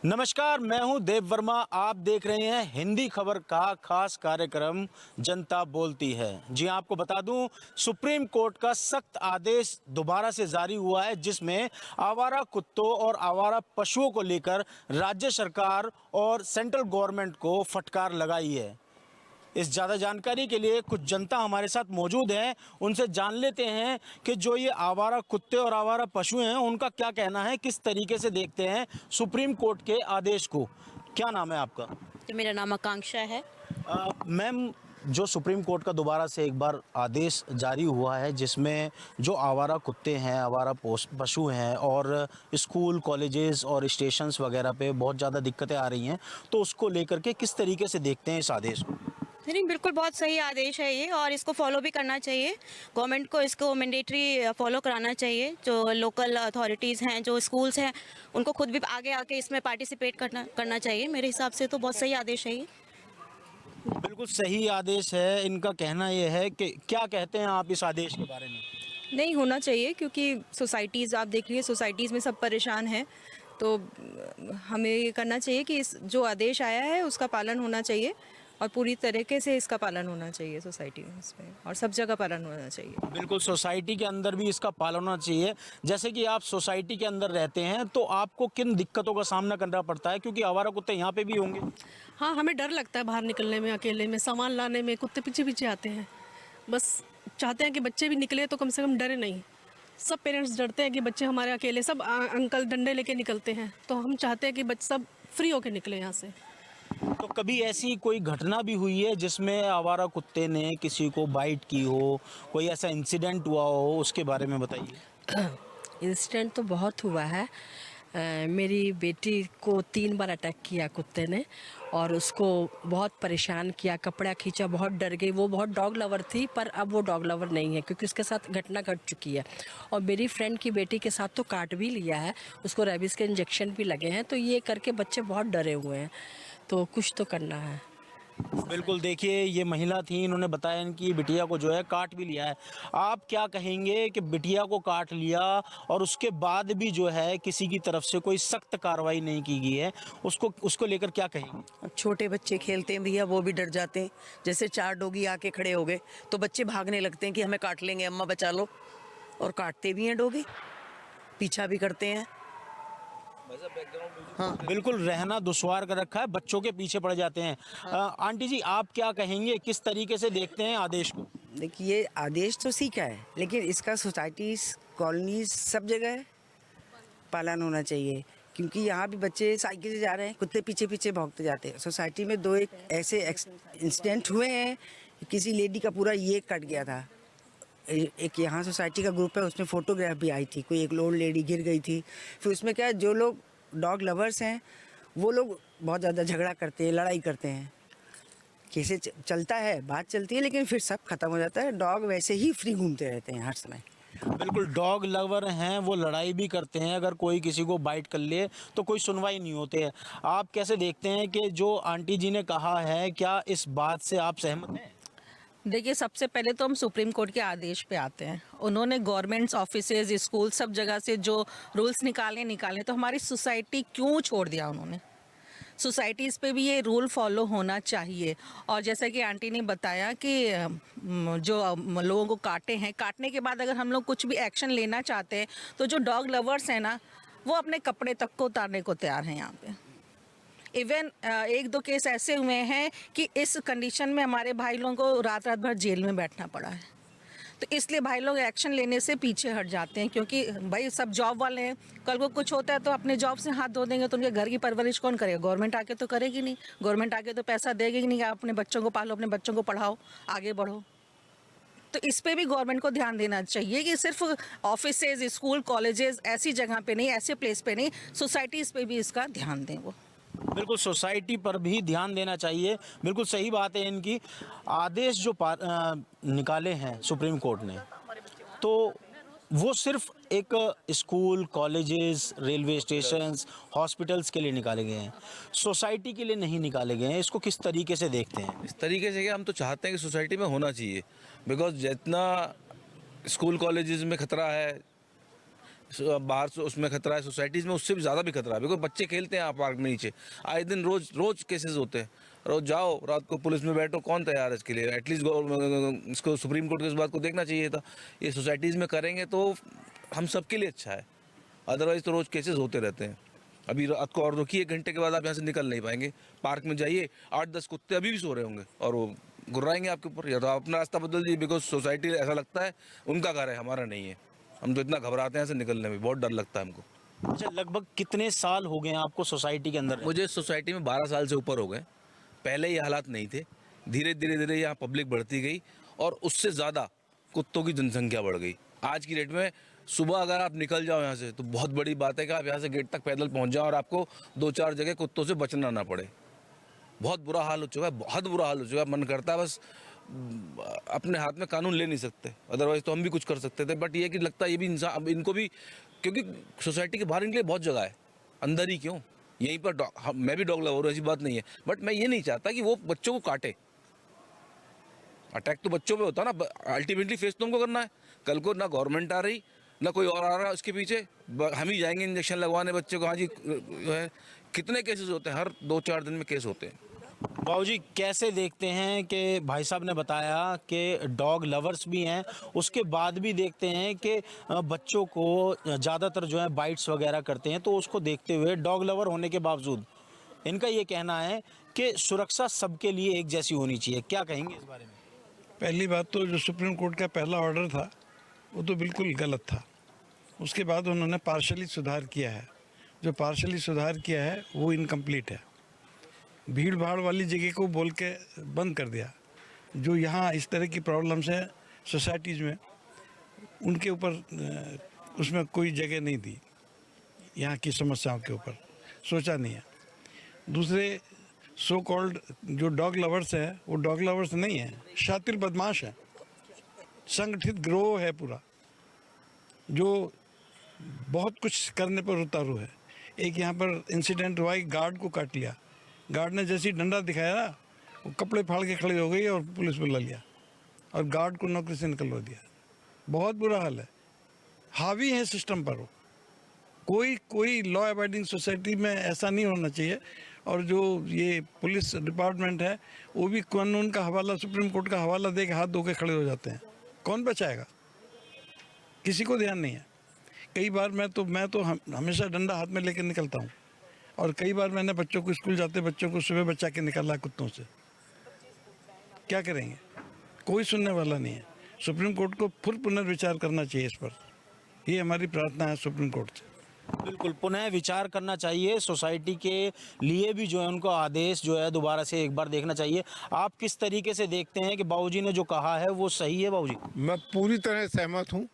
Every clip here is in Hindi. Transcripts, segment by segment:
नमस्कार, मैं हूं देव वर्मा। आप देख रहे हैं हिंदी खबर का खास कार्यक्रम जनता बोलती है। जी आपको बता दूं, सुप्रीम कोर्ट का सख्त आदेश दोबारा से जारी हुआ है, जिसमें आवारा कुत्तों और आवारा पशुओं को लेकर राज्य सरकार और सेंट्रल गवर्नमेंट को फटकार लगाई है। इस ज़्यादा जानकारी के लिए कुछ जनता हमारे साथ मौजूद है, उनसे जान लेते हैं कि जो ये आवारा कुत्ते और आवारा पशु हैं उनका क्या कहना है, किस तरीके से देखते हैं सुप्रीम कोर्ट के आदेश को। क्या नाम है आपका? तो मेरा नाम आकांक्षा है। मैम, जो सुप्रीम कोर्ट का दोबारा से एक बार आदेश जारी हुआ है, जिसमें जो आवारा कुत्ते हैं, आवारा पशु हैं और स्कूल कॉलेजेस और स्टेशंस वगैरह पे बहुत ज़्यादा दिक्कतें आ रही हैं, तो उसको लेकर के किस तरीके से देखते हैं इस आदेश को? नहीं, बिल्कुल बहुत सही आदेश है ये, और इसको फॉलो भी करना चाहिए। गवर्नमेंट को इसको मैंडेटरी फॉलो कराना चाहिए। जो लोकल अथॉरिटीज़ हैं, जो स्कूल्स हैं, उनको खुद भी आगे आके इसमें पार्टिसिपेट करना चाहिए। मेरे हिसाब से तो बहुत सही आदेश है ये। बिल्कुल सही आदेश है। इनका कहना ये है कि क्या कहते हैं आप इस आदेश के बारे में? नहीं होना चाहिए, क्योंकि सोसाइटीज़ आप देख लीजिए, सोसाइटीज़ में सब परेशान हैं। तो हमें ये करना चाहिए कि इस जो आदेश आया है उसका पालन होना चाहिए, और पूरी तरीके से इसका पालन होना चाहिए सोसाइटी में, इसमें और सब जगह पालन होना चाहिए। बिल्कुल, सोसाइटी के अंदर भी इसका पालन होना चाहिए। जैसे कि आप सोसाइटी के अंदर रहते हैं, तो आपको किन दिक्कतों का सामना करना पड़ता है, क्योंकि आवारा कुत्ते यहाँ पे भी होंगे? हाँ, हमें डर लगता है बाहर निकलने में, अकेले में सामान लाने में। कुत्ते पीछे पीछे आते हैं। बस चाहते हैं कि बच्चे भी निकले तो कम से कम डरे नहीं। सब पेरेंट्स डरते हैं कि बच्चे हमारे अकेले, सब अंकल डंडे लेके निकलते हैं, तो हम चाहते हैं कि बच्चे सब फ्री होके निकले यहाँ से। तो कभी ऐसी कोई घटना भी हुई है जिसमें आवारा कुत्ते ने किसी को बाइट की हो, कोई ऐसा इंसिडेंट हुआ हो, उसके बारे में बताइए। इंसिडेंट तो बहुत हुआ है। मेरी बेटी को 3 बार अटैक किया कुत्ते ने, और उसको बहुत परेशान किया, कपड़ा खींचा, बहुत डर गई। वो बहुत डॉग लवर थी, पर अब वो डॉग लवर नहीं है, क्योंकि उसके साथ घटना घट चुकी है। और मेरी फ्रेंड की बेटी के साथ तो काट भी लिया है, उसको रेबीज़ के इंजेक्शन भी लगे हैं। तो ये करके बच्चे बहुत डरे हुए हैं, तो कुछ तो करना है। बिल्कुल, देखिए ये महिला थी, इन्होंने बताया इनकी बिटिया को जो है काट भी लिया है। आप क्या कहेंगे कि बिटिया को काट लिया और उसके बाद भी जो है किसी की तरफ से कोई सख्त कार्रवाई नहीं की गई है, उसको लेकर क्या कहेंगे? अब छोटे बच्चे खेलते हैं भैया, वो भी डर जाते हैं। जैसे 4 डॉगी आके खड़े हो गए तो बच्चे भागने लगते हैं कि हमें काट लेंगे, अम्मा बचा लो, और काटते भी हैं डॉगी, पीछा भी करते हैं। हाँ, बिल्कुल रहना दुश्वार कर रखा है, बच्चों के पीछे पड़ जाते हैं। आंटी जी, आप क्या कहेंगे, किस तरीके से देखते हैं आदेश को? देखिए, आदेश तो सीखा है, लेकिन इसका सोसाइटीज़, कॉलोनीज, सब जगह पालन होना चाहिए। क्योंकि यहाँ भी बच्चे साइकिल से जा रहे हैं, कुत्ते पीछे पीछे भौंकते जाते हैं। सोसाइटी में 2 एक ऐसे इंसिडेंट हुए हैं, किसी लेडी का पूरा ये कट गया था। एक यहाँ सोसाइटी का ग्रुप है, उसमें फ़ोटोग्राफ भी आई थी, कोई एक ओल्ड लेडी गिर गई थी। फिर उसमें क्या है, जो लोग डॉग लवर्स हैं वो लोग बहुत ज़्यादा झगड़ा करते हैं, लड़ाई करते हैं। कैसे चलता है, बात चलती है, लेकिन फिर सब खत्म हो जाता है। डॉग वैसे ही फ्री घूमते रहते हैं हर समय। बिल्कुल, डॉग लवर हैं, वो लड़ाई भी करते हैं। अगर कोई किसी को बाइट कर ले तो कोई सुनवाई नहीं होती है। आप कैसे देखते हैं कि जो आंटी जी ने कहा है, क्या इस बात से आप सहमत हैं? देखिए, सबसे पहले तो हम सुप्रीम कोर्ट के आदेश पे आते हैं। उन्होंने गवर्नमेंट्स ऑफिसेज, स्कूल, सब जगह से जो रूल्स निकाले, तो हमारी सोसाइटी क्यों छोड़ दिया उन्होंने? सोसाइटीज़ पे भी ये रूल फॉलो होना चाहिए। और जैसा कि आंटी ने बताया कि जो लोगों को काटने के बाद अगर हम लोग कुछ भी एक्शन लेना चाहते हैं, तो जो डॉग लवर्स हैं ना, वो अपने कपड़े तक को उतारने को तैयार हैं यहाँ पे। इवन 1-2 केस ऐसे हुए हैं कि इस कंडीशन में हमारे भाई लोगों को रात भर जेल में बैठना पड़ा है। तो इसलिए भाई लोग एक्शन लेने से पीछे हट जाते हैं, क्योंकि भाई सब जॉब वाले हैं। कल को कुछ होता है तो अपने जॉब से हाथ धो देंगे, तो उनके घर की परवरिश कौन करेगा? गवर्नमेंट आके तो करेगी नहीं। गवर्नमेंट आके तो पैसा देगी नहीं, आप अपने बच्चों को पालो, अपने बच्चों को पढ़ाओ, आगे बढ़ो। तो इस पे भी गवर्नमेंट को ध्यान देना चाहिए कि सिर्फ ऑफिसेज, स्कूल, कॉलेजेस ऐसी जगह पे नहीं, ऐसे प्लेस पे नहीं, सोसाइटीज़ पे भी इसका ध्यान दें वो। बिल्कुल, सोसाइटी पर भी ध्यान देना चाहिए। बिल्कुल सही बात है इनकी। आदेश जो निकाले हैं सुप्रीम कोर्ट ने, तो वो सिर्फ एक school, colleges, railway stations, hospitals के लिए निकाले गए हैं, सोसाइटी के लिए नहीं निकाले गए हैं। इसको किस तरीके से देखते हैं? इस तरीके से कि हम तो चाहते हैं कि सोसाइटी में होना चाहिए, बिकॉज जितना स्कूल कॉलेजेस में खतरा है, बाहर से उसमें खतरा है, सोसाइटीज़ में उससे भी ज़्यादा भी खतरा है। बिकॉज बच्चे खेलते हैं पार्क में नीचे, आए दिन रोज केसेस होते हैं। रोज जाओ, रात को पुलिस में बैठो, कौन तैयार है इसके लिए? एटलीस्ट इसको सुप्रीम कोर्ट के इस बात को देखना चाहिए था। ये सोसाइटीज़ में करेंगे तो हम सबके लिए अच्छा है, अदरवाइज़ तो रोज़ केसेस होते रहते हैं। अभी रात को और रुकिए, 1 घंटे के बाद आप यहाँ से निकल नहीं पाएंगे। पार्क में जाइए, 8-10 कुत्ते अभी भी सो रहे होंगे और वो गुर्राएंगे आपके ऊपर। या तो आप अपना रास्ता बदल दीजिए, बिकॉज सोसाइटी ऐसा लगता है उनका घर है, हमारा नहीं है। हम तो इतना घबराते हैं यहाँ से निकलने में, बहुत डर लगता है हमको। अच्छा, लगभग कितने साल हो गए हैं आपको सोसाइटी के अंदर? मुझे सोसाइटी में 12 साल से ऊपर हो गए। पहले ये हालात नहीं थे, धीरे धीरे यहाँ पब्लिक बढ़ती गई और उससे ज़्यादा कुत्तों की जनसंख्या बढ़ गई। आज की डेट में सुबह अगर आप निकल जाओ यहाँ से तो बहुत बड़ी बात है कि आप यहाँ से गेट तक पैदल पहुँच जाओ और आपको 2-4 जगह कुत्तों से बचना ना पड़े। बहुत बुरा हाल हो चुका है, बहुत बुरा हाल हो चुका है। मन करता है बस अपने हाथ में कानून ले नहीं सकते, अदरवाइज तो हम भी कुछ कर सकते थे। बट ये कि लगता है ये भी इंसान, अब इनको भी, क्योंकि सोसाइटी के बाहर इनके लिए बहुत जगह है, अंदर ही क्यों? यहीं पर मैं भी डॉग लवर हूँ, ऐसी बात नहीं है, बट मैं ये नहीं चाहता कि वो बच्चों को काटे। अटैक तो बच्चों पे होता है ना, अल्टीमेटली फेस तो हमको करना है। कल को ना गवर्नमेंट आ रही, ना कोई और आ रहा है उसके पीछे, हम ही जाएंगे इंजेक्शन लगवाने बच्चे को। हाँ जी, है कितने केसेस होते हैं, हर 2-4 दिन में केस होते हैं। बाबू जी, कैसे देखते हैं कि भाई साहब ने बताया कि डॉग लवर्स भी हैं, उसके बाद भी देखते हैं कि बच्चों को ज़्यादातर जो है बाइट्स वगैरह करते हैं, तो उसको देखते हुए डॉग लवर होने के बावजूद इनका ये कहना है कि सुरक्षा सबके लिए एक जैसी होनी चाहिए। क्या कहेंगे इस बारे में? पहली बात तो जो सुप्रीम कोर्ट का पहला ऑर्डर था वो तो बिल्कुल गलत था। उसके बाद उन्होंने पार्शली सुधार किया है। जो पार्शली सुधार किया है वो इनकम्प्लीट है। भीड़ भाड़ वाली जगह को बोल के बंद कर दिया। जो यहाँ इस तरह की प्रॉब्लम्स हैं सोसाइटीज़ में, उनके ऊपर उसमें कोई जगह नहीं दी। यहाँ की समस्याओं के ऊपर सोचा नहीं है। दूसरे सो कॉल्ड जो डॉग लवर्स हैं, वो डॉग लवर्स नहीं हैं, शातिर बदमाश हैं, संगठित गिरोह है पूरा, जो बहुत कुछ करने पर उतारू है। एक यहाँ पर इंसिडेंट हुआ, एक गार्ड को काट लिया। गार्ड ने जैसे ही डंडा दिखाया ना, वो कपड़े फाड़ के खड़े हो गई और पुलिस बुला लिया और गार्ड को नौकरी से निकलवा दिया। बहुत बुरा हाल है, हावी है सिस्टम पर। कोई लॉ अबाइडिंग सोसाइटी में ऐसा नहीं होना चाहिए। और जो ये पुलिस डिपार्टमेंट है, वो भी कानून का हवाला, सुप्रीम कोर्ट का हवाला दे के हाथ धो के खड़े हो जाते हैं। कौन बचाएगा? किसी को ध्यान नहीं है। कई बार मैं तो हमेशा डंडा हाथ में लेकर निकलता हूँ, और कई बार मैंने बच्चों को, स्कूल जाते बच्चों को सुबह बचा के निकाला कुत्तों से। क्या करेंगे? कोई सुनने वाला नहीं है। सुप्रीम कोर्ट को फिर पुनर्विचार करना चाहिए इस पर। ये हमारी प्रार्थना है सुप्रीम कोर्ट से। बिल्कुल, पुनः विचार करना चाहिए। सोसाइटी के लिए भी जो है उनको आदेश जो है दोबारा से एक बार देखना चाहिए। आप किस तरीके से देखते हैं कि बाबूजी ने जो कहा है वो सही है? बाबूजी, मैं पूरी तरह सहमत हूँ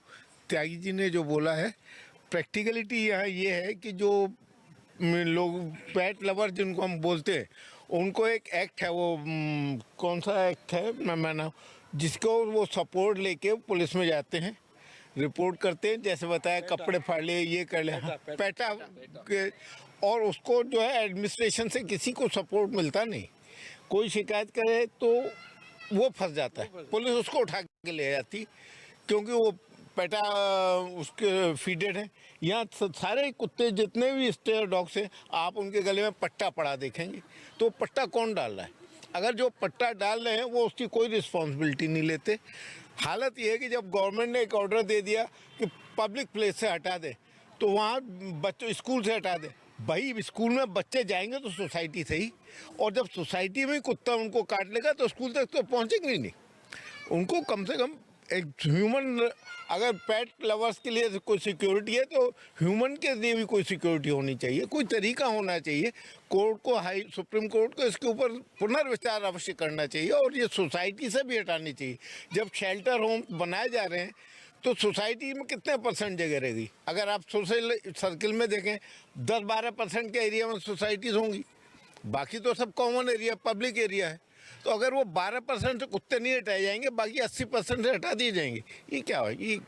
त्यागी जी ने जो बोला है। प्रैक्टिकलिटी यहाँ ये है कि जो लोग पेट लवर जिनको हम बोलते हैं, उनको एक एक्ट है, वो कौन सा एक्ट है मैं जिसको वो सपोर्ट लेके पुलिस में जाते हैं, रिपोर्ट करते हैं, जैसे बताया कपड़े फाड़ ले, ये कर ले, पैटा के, और उसको जो है एडमिनिस्ट्रेशन से किसी को सपोर्ट मिलता नहीं। कोई शिकायत करे तो वो फंस जाता है, पुलिस उसको उठा के ले जाती, क्योंकि वो पैटा उसके फीडेड है। यहाँ सारे कुत्ते जितने भी स्टेयर डॉग्स हैं, आप उनके गले में पट्टा पड़ा देखेंगे, तो पट्टा कौन डाल रहा है? अगर जो पट्टा डाल रहे हैं वो उसकी कोई रिस्पॉन्सिबिलिटी नहीं लेते। हालत ये है कि जब गवर्नमेंट ने एक ऑर्डर दे दिया कि पब्लिक प्लेस से हटा दे, तो वहाँ बच्चों स्कूल से हटा दे। भाई स्कूल में बच्चे जाएंगे तो सोसाइटी से ही, और जब सोसाइटी में कुत्ता उनको काट लेगा तो स्कूल तक तो पहुँचेंगे नहीं। उनको कम से कम एक ह्यूमन, अगर पेट लवर्स के लिए कोई सिक्योरिटी है तो ह्यूमन के लिए भी कोई सिक्योरिटी होनी चाहिए, कोई तरीका होना चाहिए। कोर्ट को, सुप्रीम कोर्ट को इसके ऊपर पुनर्विचार अवश्य करना चाहिए, और ये सोसाइटी से भी हटानी चाहिए। जब शेल्टर होम बनाए जा रहे हैं तो सोसाइटी में कितने % जगह रहेगी? अगर आप सोशल सर्किल में देखें, 10-12% के एरिया में सोसाइटीज़ होंगी, बाकी तो सब कॉमन एरिया, पब्लिक एरिया है। तो अगर वो 12% से कुत्ते नहीं हटाए जाएंगे, बाकी 80% से हटा दिए जाएंगे, ये क्या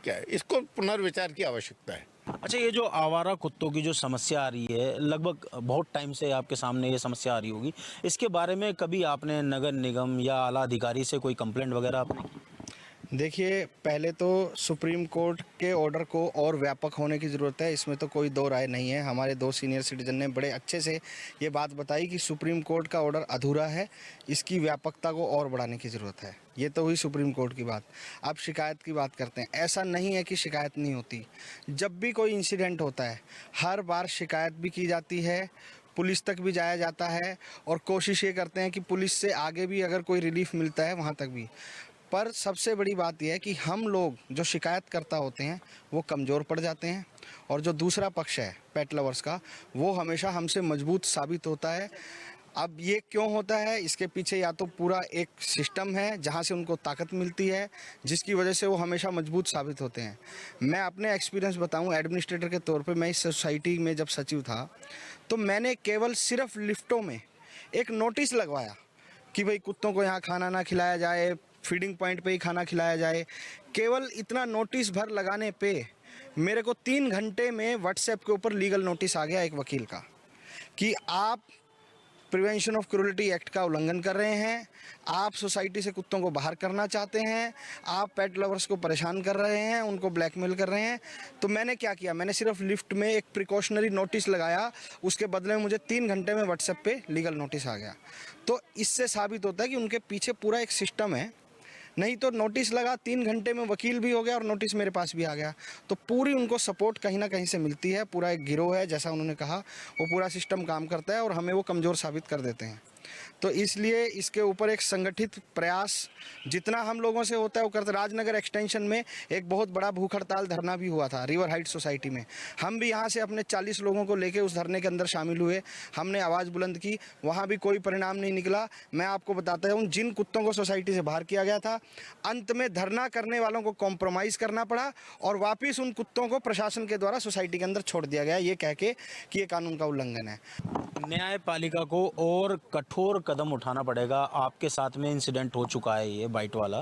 है? इसको पुनर्विचार की आवश्यकता है। अच्छा, ये जो आवारा कुत्तों की जो समस्या आ रही है, लगभग बहुत टाइम से आपके सामने ये समस्या आ रही होगी, इसके बारे में कभी आपने नगर निगम या आला अधिकारी से कोई कंप्लेंट वगैरह आपने की? देखिए, पहले तो सुप्रीम कोर्ट के ऑर्डर को और व्यापक होने की ज़रूरत है, इसमें तो कोई दो राय नहीं है। हमारे 2 सीनियर सिटीजन ने बड़े अच्छे से ये बात बताई कि सुप्रीम कोर्ट का ऑर्डर अधूरा है, इसकी व्यापकता को और बढ़ाने की ज़रूरत है। ये तो हुई सुप्रीम कोर्ट की बात। अब शिकायत की बात करते हैं। ऐसा नहीं है कि शिकायत नहीं होती। जब भी कोई इंसिडेंट होता है, हर बार शिकायत भी की जाती है, पुलिस तक भी जाया जाता है और कोशिश ये करते हैं कि पुलिस से आगे भी अगर कोई रिलीफ मिलता है वहाँ तक भी। पर सबसे बड़ी बात यह है कि हम लोग जो शिकायतकर्ता होते हैं वो कमज़ोर पड़ जाते हैं और जो दूसरा पक्ष है पेट लवर्स का, वो हमेशा हमसे मजबूत साबित होता है। अब ये क्यों होता है, इसके पीछे या तो पूरा एक सिस्टम है जहाँ से उनको ताकत मिलती है, जिसकी वजह से वो हमेशा मजबूत साबित होते हैं। मैं अपने एक्सपीरियंस बताऊं, एडमिनिस्ट्रेटर के तौर पे मैं इस सोसाइटी में जब सचिव था तो मैंने केवल सिर्फ लिफ्टों में एक नोटिस लगवाया कि भाई कुत्तों को यहाँ खाना ना खिलाया जाए, फीडिंग पॉइंट पे ही खाना खिलाया जाए। केवल इतना नोटिस भर लगाने पे मेरे को 3 घंटे में व्हाट्सएप के ऊपर लीगल नोटिस आ गया एक वकील का कि आप प्रिवेंशन ऑफ क्रूरल्टी एक्ट का उल्लंघन कर रहे हैं, आप सोसाइटी से कुत्तों को बाहर करना चाहते हैं, आप पेट लवर्स को परेशान कर रहे हैं, उनको ब्लैकमेल कर रहे हैं। तो मैंने क्या किया, मैंने सिर्फ लिफ्ट में एक प्रिकॉशनरी नोटिस लगाया, उसके बदले में मुझे 3 घंटे में व्हाट्सएप पे लीगल नोटिस आ गया। तो इससे साबित होता है कि उनके पीछे पूरा एक सिस्टम है। नहीं तो नोटिस लगा, 3 घंटे में वकील भी हो गया और नोटिस मेरे पास भी आ गया। तो पूरी उनको सपोर्ट कहीं ना कहीं से मिलती है। पूरा एक गिरोह है, जैसा उन्होंने कहा, वो पूरा सिस्टम काम करता है और हमें वो कमज़ोर साबित कर देते हैं। तो इसलिए इसके ऊपर एक संगठित प्रयास जितना हम लोगों से होता है वो करते। राजनगर एक्सटेंशन में एक बहुत बड़ा भूख हड़ताल धरना भी हुआ था रिवर हाइट सोसाइटी में। हम भी यहाँ से अपने 40 लोगों को लेके उस धरने के अंदर शामिल हुए, हमने आवाज़ बुलंद की, वहाँ भी कोई परिणाम नहीं निकला। मैं आपको बताता हूँ, जिन कुत्तों को सोसाइटी से बाहर किया गया था, अंत में धरना करने वालों को कॉम्प्रोमाइज़ करना पड़ा और वापिस उन कुत्तों को प्रशासन के द्वारा सोसाइटी के अंदर छोड़ दिया गया, ये कह के कि ये कानून का उल्लंघन है। न्यायपालिका को और कठोर कदम उठाना पड़ेगा। आपके साथ में इंसिडेंट हो चुका है ये बाइट वाला,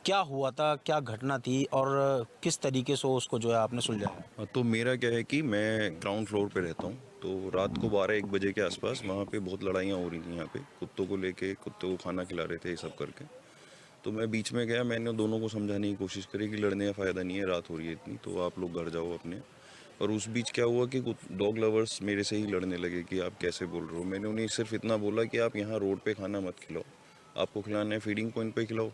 क्या हुआ था, क्या घटना थी और किस तरीके से उसको जो है आपने सुलझाया? तो मेरा क्या है कि मैं ग्राउंड फ्लोर पे रहता हूँ, तो रात को 12-1 बजे के आसपास वहाँ पे बहुत लड़ाइयाँ हो रही थी। यहाँ पे कुत्तों को लेके, कुत्तों को खाना खिला रहे थे, ये सब करके। तो मैं बीच में गया, मैंने दोनों को समझाने की कोशिश करी कि लड़ने का फ़ायदा नहीं है, रात हो रही है इतनी, तो आप लोग घर जाओ अपने। और उस बीच क्या हुआ कि डॉग लवर्स मेरे से ही लड़ने लगे कि आप कैसे बोल रहे हो। मैंने उन्हें सिर्फ इतना बोला कि आप यहाँ रोड पे खाना मत खिलाओ, आपको खिलाना है फीडिंग पॉइंट पे खिलाओ,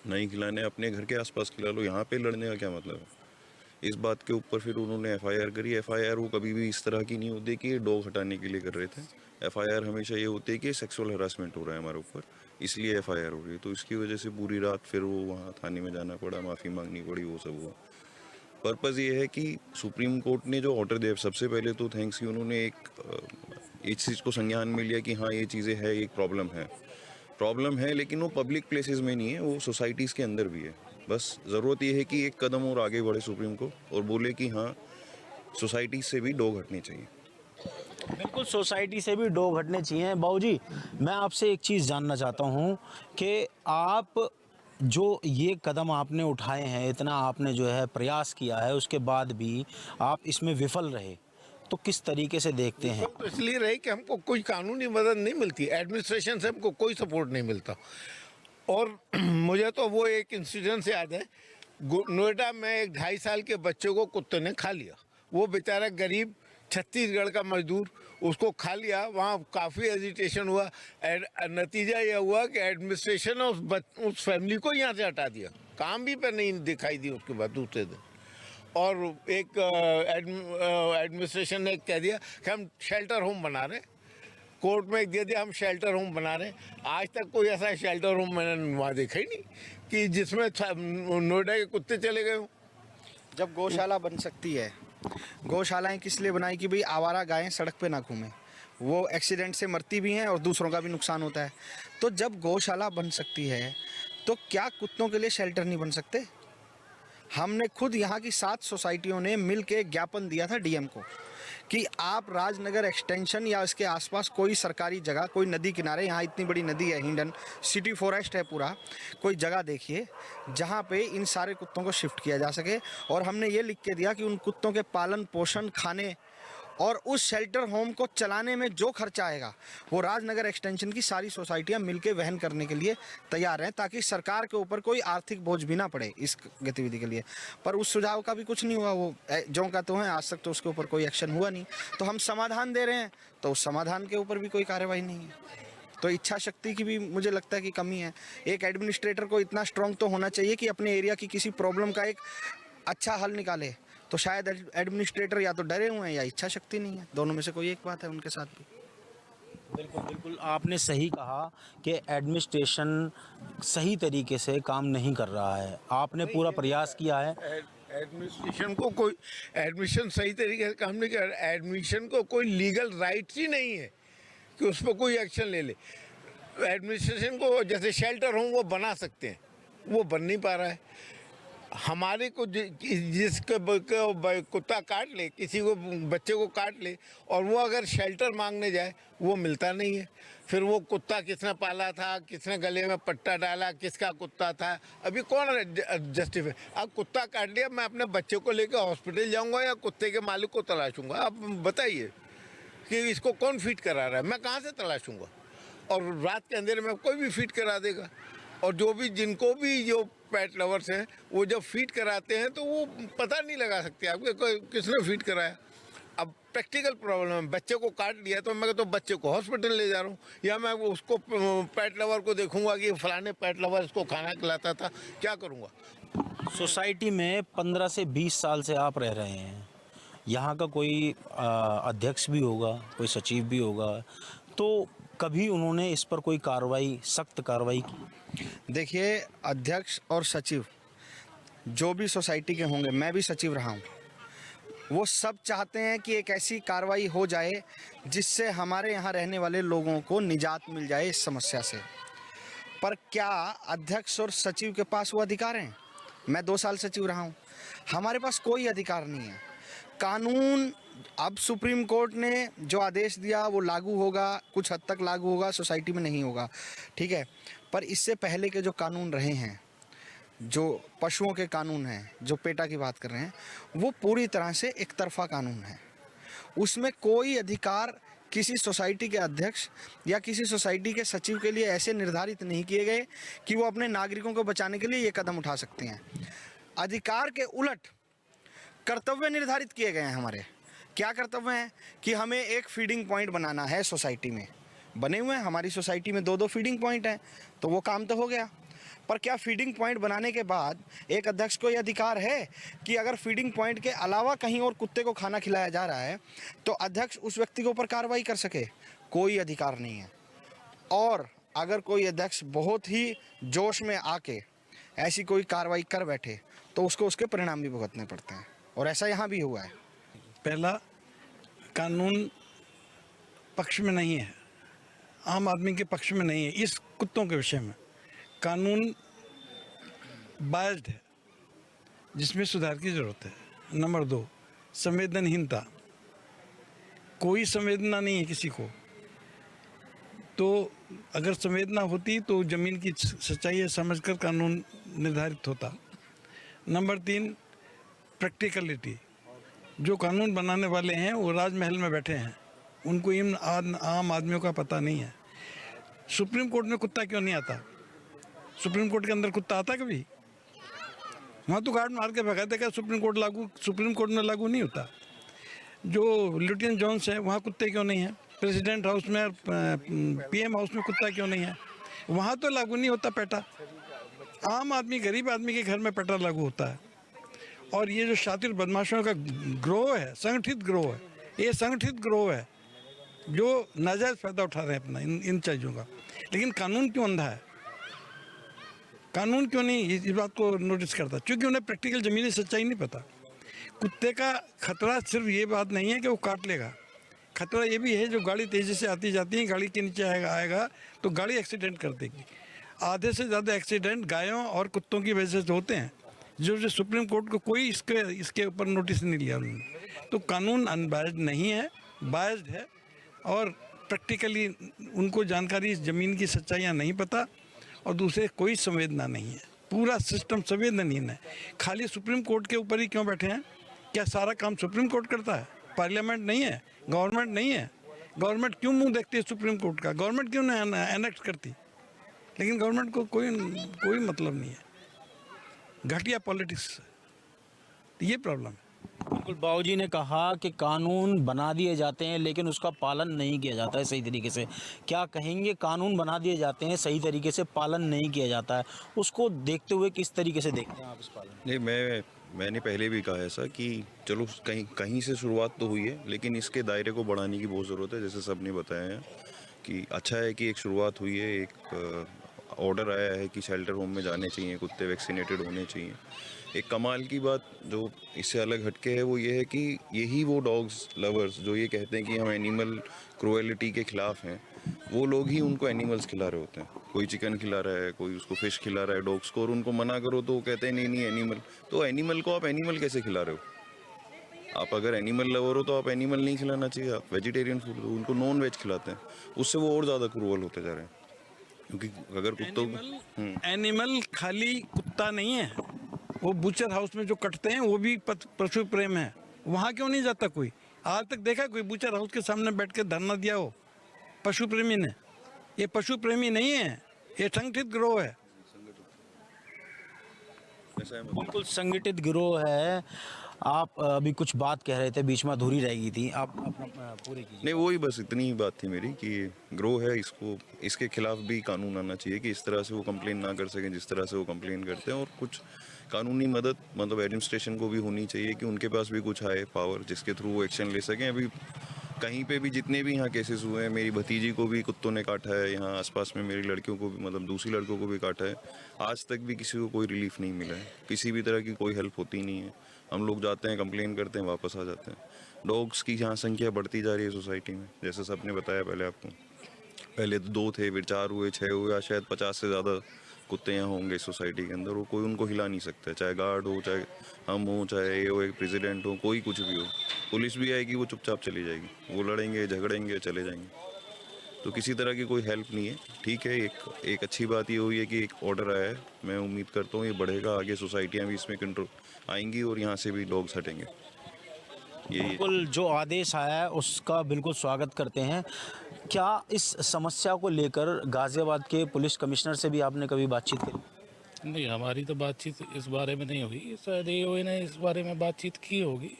नहीं खिलाने अपने घर के आसपास खिला लो, यहाँ पे लड़ने का क्या मतलब है। इस बात के ऊपर फिर उन्होंने एफआईआर करी। एफआईआर वो कभी भी इस तरह की नहीं होती कि ये डॉग हटाने के लिए कर रहे थे। एफआईआर हमेशा ये होती है कि सेक्सुअल हरासमेंट हो रहा है हमारे ऊपर, इसलिए एफआईआर हो रही है। तो इसकी वजह से पूरी रात फिर वो वहाँ थाने में जाना पड़ा, माफ़ी मांगनी पड़ी, वो सब हुआ। पर्पज़ ये है कि सुप्रीम कोर्ट ने जो ऑर्डर दिया, सबसे पहले तो थैंक्स कि उन्होंने एक चीज़ को संज्ञान में लिया कि हाँ ये चीज़ें है, एक प्रॉब्लम है, लेकिन वो पब्लिक प्लेसेस में नहीं है, वो सोसाइटीज़ के अंदर भी है। बस ज़रूरत ये है कि एक कदम और आगे बढ़े सुप्रीम कोर्ट और बोले कि हाँ सोसाइटी से भी डॉग हटने चाहिए। बिल्कुल, सोसाइटी से भी डॉग हटने चाहिए। बाबूजी, मैं आपसे एक चीज़ जानना चाहता हूँ कि आप जो ये कदम आपने उठाए हैं, इतना आपने जो है प्रयास किया है, उसके बाद भी आप इसमें विफल रहे, तो किस तरीके से देखते हैं? तो इसलिए रहे कि हमको कोई कानूनी मदद नहीं मिलती, एडमिनिस्ट्रेशन से हमको कोई सपोर्ट नहीं मिलता। और मुझे तो वो एक इंसिडेंट से याद है, नोएडा में एक 2.5 साल के बच्चे को कुत्ते ने खा लिया। वो बेचारा गरीब छत्तीसगढ़ का मजदूर, उसको खा लिया। वहाँ काफ़ी एजिटेशन हुआ। नतीजा यह हुआ कि एडमिनिस्ट्रेशन ने उस फैमिली को यहाँ से हटा दिया, काम भी पर नहीं दिखाई दी उसके बाद दूसरे दिन। और एक एडमिनिस्ट्रेशन ने कह दिया कि हम शेल्टर होम बना रहे, कोर्ट में दे दिया हम शेल्टर होम बना रहे। आज तक कोई ऐसा शेल्टर होम मैंने वहाँ देखा ही नहीं कि जिसमें नोएडा के कुत्ते चले गए हों। जब गौशाला बन सकती है, गौशालाएं किस लिए बनाई कि भाई आवारा गायें सड़क पे ना घूमें, वो एक्सीडेंट से मरती भी हैं और दूसरों का भी नुकसान होता है। तो जब गौशाला बन सकती है तो क्या कुत्तों के लिए शेल्टर नहीं बन सकते? हमने खुद यहाँ की 7 सोसाइटियों ने मिल के ज्ञापन दिया था डीएम को कि आप राजनगर एक्सटेंशन या इसके आसपास कोई सरकारी जगह, कोई नदी किनारे, यहाँ इतनी बड़ी नदी है हिंडन, सिटी फॉरेस्ट है पूरा, कोई जगह देखिए जहाँ पे इन सारे कुत्तों को शिफ्ट किया जा सके। और हमने ये लिख के दिया कि उन कुत्तों के पालन पोषण, खाने और उस शेल्टर होम को चलाने में जो खर्चा आएगा वो राजनगर एक्सटेंशन की सारी सोसाइटियां मिलकर वहन करने के लिए तैयार हैं, ताकि सरकार के ऊपर कोई आर्थिक बोझ भी ना पड़े इस गतिविधि के लिए। पर उस सुझाव का भी कुछ नहीं हुआ, वो जो का तो है, आज तक तो उसके ऊपर कोई एक्शन हुआ नहीं। तो हम समाधान दे रहे हैं तो उस समाधान के ऊपर भी कोई कार्रवाई नहीं है। तो इच्छा शक्ति की भी मुझे लगता है कि कमी है। एक एडमिनिस्ट्रेटर को इतना स्ट्रांग तो होना चाहिए कि अपने एरिया की किसी प्रॉब्लम का एक अच्छा हल निकाले। तो शायद एडमिनिस्ट्रेटर या तो डरे हुए हैं या इच्छा शक्ति नहीं है, दोनों में से कोई एक बात है उनके साथ भी। बिल्कुल बिल्कुल, आपने सही कहा कि एडमिनिस्ट्रेशन सही तरीके से काम नहीं कर रहा है। आपने पूरा प्रयास किया है। एडमिनिस्ट्रेशन को कोई एडमिशन सही तरीके से काम नहीं कर, एडमिशन को कोई लीगल राइट्स ही नहीं है कि उस पर कोई एक्शन ले ले। एडमिनिस्ट्रेशन को जैसे शेल्टर होम वो बना सकते हैं, वो बन नहीं पा रहा है। हमारे को जिसके कुत्ता काट ले, किसी को बच्चे को काट ले और वो अगर शेल्टर मांगने जाए वो मिलता नहीं है। फिर वो कुत्ता किसने पाला था, किसने गले में पट्टा डाला, किसका कुत्ता था, अभी कौन जस्टिफाई। अब कुत्ता काट लिया, मैं अपने बच्चे को लेकर हॉस्पिटल जाऊंगा या कुत्ते के मालिक को तलाशूंगा? आप बताइए कि इसको कौन फीड करा रहा है, मैं कहाँ से तलाशूंगा? और रात के अंधेरे में कोई भी फीड करा देगा। और जो भी जिनको भी जो पेट लवर्स हैं वो जब फीड कराते हैं तो वो पता नहीं लगा सकते आपके किसने फीड कराया। अब प्रैक्टिकल प्रॉब्लम है, बच्चे को काट लिया तो मैं तो बच्चे को हॉस्पिटल ले जा रहा हूँ, या मैं उसको पेट लवर को देखूंगा कि फलाने पेट लवर इसको खाना खिलाता था, क्या करूँगा? सोसाइटी में 15 से 20 साल से आप रह रहे हैं, यहाँ का कोई अध्यक्ष भी होगा, कोई सचिव भी होगा, तो कभी उन्होंने इस पर कोई कार्रवाई, सख्त कार्रवाई की? देखिए, अध्यक्ष और सचिव जो भी सोसाइटी के होंगे, मैं भी सचिव रहा हूँ, वो सब चाहते हैं कि एक ऐसी कार्रवाई हो जाए जिससे हमारे यहाँ रहने वाले लोगों को निजात मिल जाए इस समस्या से। पर क्या अध्यक्ष और सचिव के पास वो अधिकार हैं? मैं 2 साल सचिव रहा हूँ, हमारे पास कोई अधिकार नहीं है। कानून अब सुप्रीम कोर्ट ने जो आदेश दिया वो लागू होगा, कुछ हद तक लागू होगा, सोसाइटी में नहीं होगा, ठीक है। पर इससे पहले के जो कानून रहे हैं, जो पशुओं के कानून हैं, जो पेटा की बात कर रहे हैं, वो पूरी तरह से एक तरफा कानून है। उसमें कोई अधिकार किसी सोसाइटी के अध्यक्ष या किसी सोसाइटी के सचिव के लिए ऐसे निर्धारित नहीं किए गए कि वो अपने नागरिकों को बचाने के लिए ये कदम उठा सकते हैं। अधिकार के उलट कर्तव्य निर्धारित किए गए हैं हमारे। क्या कर्तव्य हैं? कि हमें एक फीडिंग पॉइंट बनाना है सोसाइटी में। बने हुए हैं, हमारी सोसाइटी में 2-2 फीडिंग पॉइंट हैं, तो वो काम तो हो गया। पर क्या फीडिंग पॉइंट बनाने के बाद एक अध्यक्ष को यह अधिकार है कि अगर फीडिंग पॉइंट के अलावा कहीं और कुत्ते को खाना खिलाया जा रहा है तो अध्यक्ष उस व्यक्ति के ऊपर कार्रवाई कर सके? कोई अधिकार नहीं है। और अगर कोई अध्यक्ष बहुत ही जोश में आके ऐसी कोई कार्रवाई कर बैठे तो उसको उसके परिणाम भी भुगतने पड़ते हैं, और ऐसा यहाँ भी हुआ है। पहला, कानून पक्ष में नहीं है, आम आदमी के पक्ष में नहीं है। इस कुत्तों के विषय में कानून बायस्ड है, जिसमें सुधार की ज़रूरत है। नंबर 2, संवेदनहीनता। कोई संवेदना नहीं है किसी को। तो अगर संवेदना होती तो ज़मीन की सच्चाई है समझकर कानून निर्धारित होता। Number 3, practicality. जो कानून बनाने वाले हैं वो राजमहल में बैठे हैं, उनको इन आम आदमियों का पता नहीं है। सुप्रीम कोर्ट में कुत्ता क्यों नहीं आता? सुप्रीम कोर्ट के अंदर कुत्ता आता कभी? वहाँ तो गार्ड मार के भगाते क्या? सुप्रीम कोर्ट में लागू नहीं होता। जो लेफ्टिनेंट जॉन्स है वहाँ कुत्ते क्यों नहीं है? प्रेसिडेंट हाउस में, PM हाउस में कुत्ता क्यों नहीं है? वहाँ तो लागू नहीं होता पेटा। आम आदमी, गरीब आदमी के घर में पेटा लागू होता है। और ये जो शातिर बदमाशों का ग्रोह है, संगठित ग्रोह है, ये संगठित ग्रोह है जो नाजायज़ फ़ायदा उठा रहे हैं अपना इन चीज़ों का। लेकिन कानून क्यों अंधा है? कानून क्यों नहीं इस बात को नोटिस करता? क्योंकि उन्हें प्रैक्टिकल ज़मीनी सच्चाई नहीं पता। कुत्ते का खतरा सिर्फ ये बात नहीं है कि वो काट लेगा, खतरा ये भी है जो गाड़ी तेज़ी से आती जाती है, गाड़ी के नीचे आएगा तो गाड़ी एक्सीडेंट कर देगी। आधे से ज़्यादा एक्सीडेंट गायों और कुत्तों की वजह से होते हैं, जो सुप्रीम कोर्ट को कोई इसके ऊपर नोटिस नहीं लिया उन्होंने। तो कानून अनबायस्ड नहीं है, बायस्ड है, और प्रैक्टिकली उनको जानकारी ज़मीन की सच्चाइयाँ नहीं पता, और दूसरे कोई संवेदना नहीं है। पूरा सिस्टम संवेदनहीन है। खाली सुप्रीम कोर्ट के ऊपर ही क्यों बैठे हैं? क्या सारा काम सुप्रीम कोर्ट करता है? पार्लियामेंट नहीं है, गवर्नमेंट नहीं है। गवर्नमेंट क्यों मुंह देखती है सुप्रीम कोर्ट का? गवर्नमेंट क्यों नहीं एनेक्ट करती? लेकिन गवर्नमेंट को कोई मतलब नहीं है। घटिया पॉलिटिक्स, ये प्रॉब्लम है। बिल्कुल, बाबूजी ने कहा कि कानून बना दिए जाते हैं लेकिन उसका पालन नहीं किया जाता है सही तरीके से। क्या कहेंगे, कानून बना दिए जाते हैं, सही तरीके से पालन नहीं किया जाता है, उसको देखते हुए किस तरीके से देखते हैं आप इस पालन? नहीं, मैंने पहले भी कहा ऐसा कि चलो कहीं से शुरुआत तो हुई है, लेकिन इसके दायरे को बढ़ाने की बहुत ज़रूरत है। जैसे सबने बताया है कि अच्छा है कि एक शुरुआत हुई है, एक ऑर्डर आया है कि शेल्टर होम में जाने चाहिए कुत्ते, वैक्सीनेटेड होने चाहिए। एक कमाल की बात जो इससे अलग हटके है वो ये है कि यही वो डॉग्स लवर्स जो ये कहते हैं कि हम एनिमल क्रूएलिटी के ख़िलाफ़ हैं, वो लोग ही उनको एनिमल्स खिला रहे होते हैं। कोई चिकन खिला रहा है, कोई उसको फ़िश खिला रहा है डॉग्स को, और उनको मना करो तो वो कहते हैं नहीं एनिमल। तो एनिमल को आप एनिमल कैसे खिला रहे हो? आप अगर एनिमल लवर हो तो आप एनिमल नहीं खिलाना चाहिए, आप वेजिटेरियन फूड दो, उनको नॉन वेज खिलाते हैं। उससे वो और ज़्यादा क्रूअल होते जा रहे हैं। क्योंकि अगर कुत्तों एनिमल खाली कुत्ता नहीं है, वो बूचर हाउस में जो कटते हैं वो भी पशु प्रेम है। वहाँ क्यों नहीं जाता कोई? आज तक देखा कोई बूचर हाउस के सामने बैठ के धरना दिया हो पशु प्रेमी ने? ये पशु प्रेमी नहीं है, ये संगठित गिरोह है। बिल्कुल संगठित गिरोह है। आप अभी कुछ बात कह रहे थे, बीच में अधूरी रह गई थी, आप अपना पूरी कीजिए। नहीं, वही बस इतनी ही बात थी मेरी कि ग्रोह है, इसके खिलाफ भी कानून आना चाहिए कि इस तरह से वो कंप्लेन ना कर सकें जिस तरह से वो कंप्लेन करते हैं। और कुछ कानूनी मदद मतलब एडमिनिस्ट्रेशन को भी होनी चाहिए कि उनके पास भी कुछ आए पावर जिसके थ्रू वो एक्शन ले सकें। अभी कहीं पे भी जितने भी यहाँ केसेस हुए हैं, मेरी भतीजी को भी कुत्तों ने काटा है, यहाँ आसपास में मेरी लड़कियों को भी मतलब दूसरी लड़कों को भी काटा है, आज तक भी किसी को कोई रिलीफ नहीं मिला है, किसी भी तरह की कोई हेल्प होती नहीं है। हम लोग जाते हैं, कंप्लेन करते हैं, वापस आ जाते हैं। डॉग्स की यहाँ संख्या बढ़ती जा रही है सोसाइटी में, जैसे सबने बताया पहले आपको। पहले तो 2 थे, फिर 4 हुए, 6 हुए, आज शायद 50 से ज़्यादा कुत्ते यहाँ होंगे सोसाइटी के अंदर। वो कोई उनको हिला नहीं सकता, चाहे गार्ड हो, चाहे हम हो, चाहे ये हो, एक प्रेसिडेंट हो, कोई कुछ भी हो। पुलिस भी आएगी, वो चुपचाप चली जाएगी, वो लड़ेंगे, झगड़ेंगे, चले जाएंगे। तो किसी तरह की कोई हेल्प नहीं है। ठीक है, एक अच्छी बात ये हुई है कि एक ऑर्डर आया है, मैं उम्मीद करता हूँ ये बढ़ेगा, आगे सोसाइटियाँ भी इसमें कंट्रोल आएंगी और यहाँ से भी डॉग्स हटेंगे। बिल्कुल, जो आदेश आया है उसका बिल्कुल स्वागत करते हैं। क्या इस समस्या को लेकर गाजियाबाद के पुलिस कमिश्नर से भी आपने कभी बातचीत की? नहीं, हमारी तो बातचीत इस बारे में नहीं हुई। शायद ये ने इस बारे में बातचीत की होगी,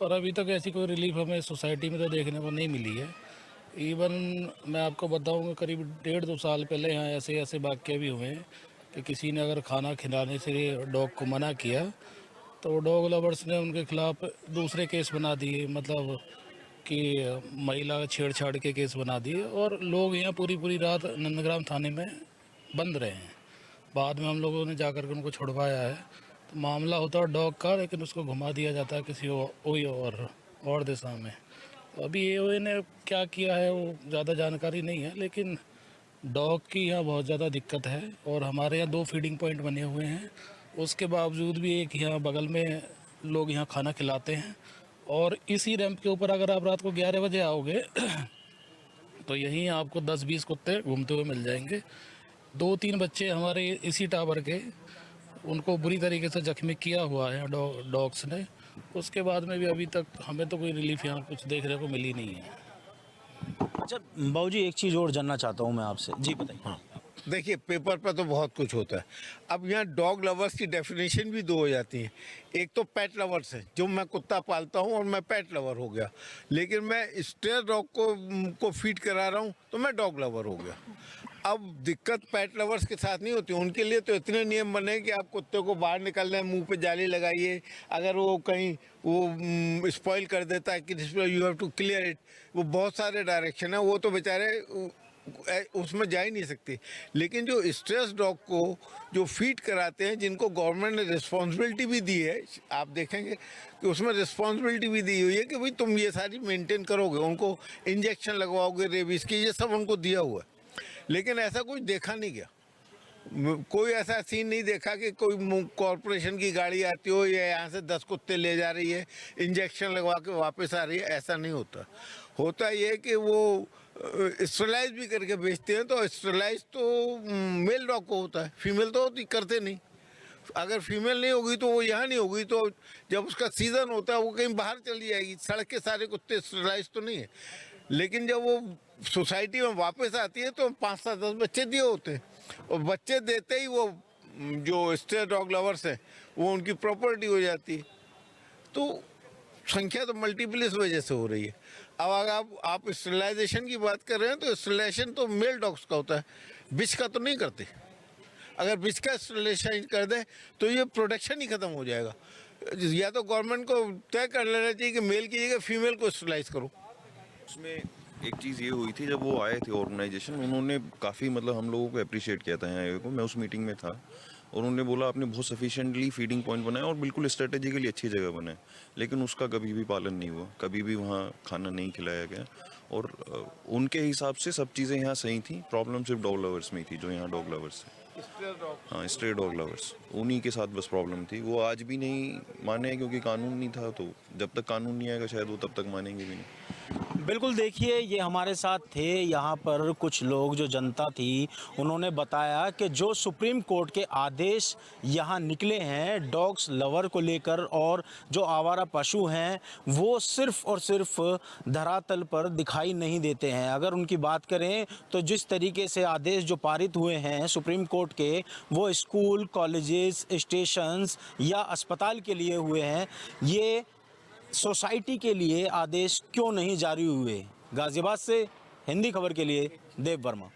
पर अभी तक ऐसी कोई रिलीफ हमें सोसाइटी में तो देखने को नहीं मिली है। इवन मैं आपको बताऊँ, करीब 1.5-2 साल पहले यहाँ ऐसे वाक़ये भी हुए हैं कि किसी ने अगर खाना खिलाने से डॉग को मना किया तो डॉग लवर्स ने उनके खिलाफ दूसरे केस बना दिए, मतलब कि महिला छेड़छाड़ के केस बना दिए, और लोग यहाँ पूरी रात नंदग्राम थाने में बंद रहे हैं। बाद में हम लोगों ने जाकर के उनको छुड़वाया है। तो मामला होता है डॉग का, लेकिन उसको घुमा दिया जाता है किसी और दिशा में। तो अभी ए ने क्या किया है वो ज़्यादा जानकारी नहीं है, लेकिन डॉग की यहाँ बहुत ज़्यादा दिक्कत है। और हमारे यहाँ 2 फीडिंग पॉइंट बने हुए हैं, उसके बावजूद भी एक यहाँ बगल में लोग यहाँ खाना खिलाते हैं। और इसी रैंप के ऊपर अगर आप रात को 11 बजे आओगे तो यहीं आपको 10-20 कुत्ते घूमते हुए मिल जाएंगे। 2-3 बच्चे हमारे इसी टावर के, उनको बुरी तरीके से जख्मी किया हुआ है डॉग्स ने। उसके बाद में भी अभी तक हमें तो कोई रिलीफ यहाँ कुछ देखने को मिली नहीं है। अच्छा बाबूजी, एक चीज़ और जानना चाहता हूँ मैं आपसे। जी बताइए। हाँ, देखिए पेपर पर तो बहुत कुछ होता है। अब यहाँ डॉग लवर्स की डेफिनेशन भी 2 हो जाती है। एक तो पेट लवर्स है, जो मैं कुत्ता पालता हूँ और मैं पेट लवर हो गया, लेकिन मैं स्ट्रे डॉग को फीड करा रहा हूँ तो मैं डॉग लवर हो गया। अब दिक्कत पेट लवर्स के साथ नहीं होती, उनके लिए तो इतने नियम बने कि आप कुत्ते को बाहर निकलने मुंह पे जाली लगाइए, अगर वो कहीं वो स्पॉइल कर देता है कि you have to clear it, वो बहुत सारे डायरेक्शन है, वो तो बेचारे उसमें जा ही नहीं सकते। लेकिन जो स्ट्रेस डॉग को जो फीड कराते हैं, जिनको गवर्नमेंट ने रिस्पॉन्सिबिलिटी भी दी है, आप देखेंगे कि उसमें रिस्पॉन्सिबिलिटी भी दी हुई है कि भाई तुम ये सारी मेंटेन करोगे, उनको इंजेक्शन लगवाओगे रेबीज की, ये सब उनको दिया हुआ है। लेकिन ऐसा कुछ देखा नहीं गया, कोई ऐसा सीन नहीं देखा कि कोई कॉरपोरेशन की गाड़ी आती हो या यहाँ से 10 कुत्ते ले जा रही है, इंजेक्शन लगवा के वापस आ रही है। ऐसा नहीं होता। होता ये कि वो स्टेरलाइज भी करके बेचते हैं, तो स्टेरलाइज तो मेल डॉग को होता है, फीमेल तो करते नहीं। अगर फीमेल नहीं होगी तो वो यहाँ नहीं होगी, तो जब उसका सीज़न होता है वो कहीं बाहर चली जाएगी। सड़क के सारे कुत्ते स्टरलाइज तो नहीं है, लेकिन जब वो सोसाइटी में वापस आती है तो 5-10 बच्चे दिए होते हैं, और बच्चे देते ही वो जो स्ट्रे डॉग लवर्स हैं वो उनकी प्रॉपर्टी हो जाती है। तो संख्या तो मल्टीपल इस वजह से हो रही है। अब अगर आप स्टरलाइजेशन की बात कर रहे हैं तो स्टरलाइजेशन तो मेल डॉग्स का होता है, बिच का तो नहीं करते। अगर बिच का स्टरलाइजेशन कर दें तो ये प्रोटेक्शन ही खत्म हो जाएगा। या तो गवर्नमेंट को तय कर लेना चाहिए कि मेल की जगह फीमेल को स्टरलाइज करो। उसमें एक चीज़ ये हुई थी, जब वो आए थे ऑर्गेनाइजेशन, उन्होंने काफ़ी मतलब हम लोगों को अप्रिशिएट किया था यहाँ को। मैं उस मीटिंग में था और उन्होंने बोला आपने बहुत सफिशिएंटली फीडिंग पॉइंट बनाया और बिल्कुल स्ट्रेटेजिकली अच्छी जगह बनाए, लेकिन उसका कभी भी पालन नहीं हुआ, कभी भी वहाँ खाना नहीं खिलाया गया। और उनके हिसाब से सब चीज़ें यहाँ सही थी, प्रॉब्लम सिर्फ डॉग लवर्स में थी, जो यहाँ डॉग लवर्स है, हाँ स्ट्रे डॉग लवर्स, उन्हीं के साथ बस प्रॉब्लम थी। वो आज भी नहीं माने क्योंकि कानून नहीं था, तो जब तक कानून नहीं आएगा शायद वो तब तक मानेंगे भी नहीं। बिल्कुल, देखिए ये हमारे साथ थे यहाँ पर कुछ लोग, जो जनता थी, उन्होंने बताया कि जो सुप्रीम कोर्ट के आदेश यहाँ निकले हैं डॉग्स लवर को लेकर, और जो आवारा पशु हैं वो सिर्फ और सिर्फ धरातल पर दिखाई नहीं देते हैं। अगर उनकी बात करें तो जिस तरीके से आदेश जो पारित हुए हैं सुप्रीम कोर्ट के, वो स्कूल, कॉलेजेस, स्टेशंस या अस्पताल के लिए हुए हैं, ये सोसाइटी के लिए आदेश क्यों नहीं जारी हुए? गाजियाबाद से हिंदी खबर के लिए देव वर्मा।